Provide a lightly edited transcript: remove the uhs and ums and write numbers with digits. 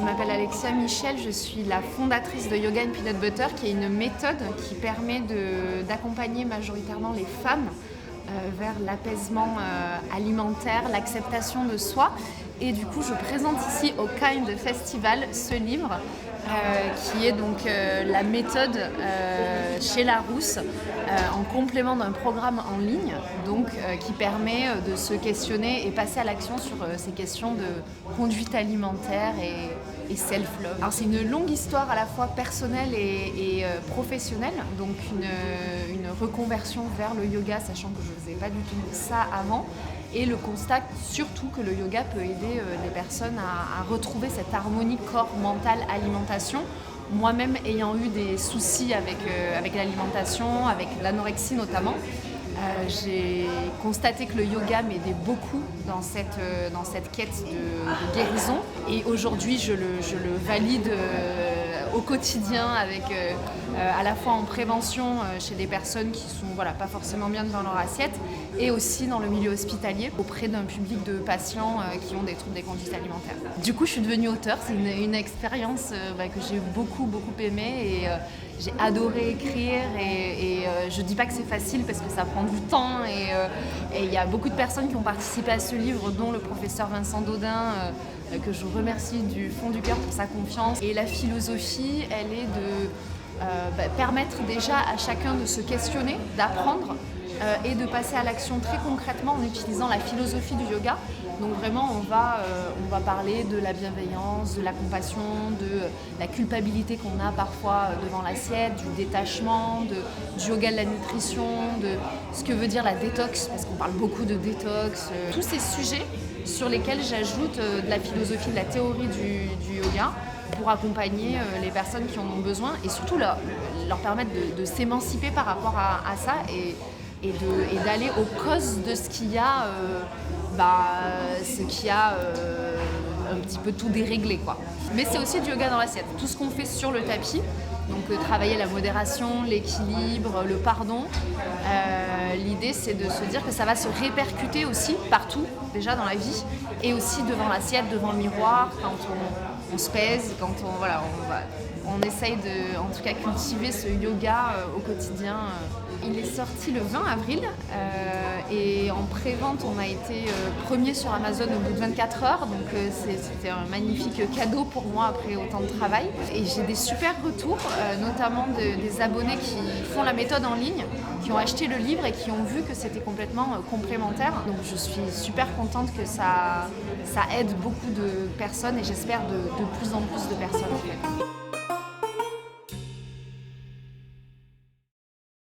m'appelle Alexia Michel, je suis la fondatrice de Yoga and Peanut Butter, qui est une méthode qui permet d'accompagner majoritairement les femmes vers l'apaisement alimentaire, l'acceptation de soi. Et du coup, je présente ici au Kind Festival ce livre qui est donc la méthode chez Larousse en complément d'un programme en ligne donc, qui permet de se questionner et passer à l'action sur ces questions de conduite alimentaire et self-love. Alors c'est une longue histoire à la fois personnelle et professionnelle, donc une reconversion vers le yoga, sachant que je ne faisais pas du tout ça avant. Et le constat surtout que le yoga peut aider les personnes à retrouver cette harmonie corps, mental, alimentation. Moi-même ayant eu des soucis avec l'alimentation, avec l'anorexie notamment, j'ai constaté que le yoga m'aidait beaucoup dans cette quête de guérison. Et aujourd'hui, je le valide au quotidien avec à la fois en prévention chez des personnes qui sont pas forcément bien devant leur assiette et aussi dans le milieu hospitalier auprès d'un public de patients qui ont des troubles des conduites alimentaires. Du coup, je suis devenue auteure. C'est une expérience que j'ai beaucoup aimée et j'ai adoré écrire et je dis pas que c'est facile parce que ça prend du temps et il y a beaucoup de personnes qui ont participé à ce livre, dont le professeur Vincent Daudin, que je remercie du fond du cœur pour sa confiance. Et la philosophie, elle est de permettre déjà à chacun de se questionner, d'apprendre et de passer à l'action très concrètement en utilisant la philosophie du yoga. Donc vraiment, on va parler de la bienveillance, de la compassion, de la culpabilité qu'on a parfois devant l'assiette, du détachement, du yoga de la nutrition, de ce que veut dire la détox, parce qu'on parle beaucoup de détox. Tous ces sujets sur lesquels j'ajoute de la philosophie, de la théorie du yoga pour accompagner les personnes qui en ont besoin et surtout leur permettre de s'émanciper par rapport à ça et d'aller aux causes de ce qui a un petit peu tout déréglé, quoi. Mais c'est aussi du yoga dans l'assiette. Tout ce qu'on fait sur le tapis, donc travailler la modération, l'équilibre, le pardon. L'idée, c'est de se dire que ça va se répercuter aussi partout, déjà dans la vie, et aussi devant l'assiette, devant le miroir, quand on se pèse, quand on essaye de, en tout cas, cultiver ce yoga au quotidien. Il est sorti le 20 avril et en pré-vente, on a été premier sur Amazon au bout de 24 heures. Donc c'était un magnifique cadeau pour moi après autant de travail. Et j'ai des super retours, notamment des abonnés qui font la méthode en ligne, qui ont acheté le livre et qui ont vu que c'était complètement complémentaire. Donc je suis super contente que ça aide beaucoup de personnes et j'espère de plus en plus de personnes en fait.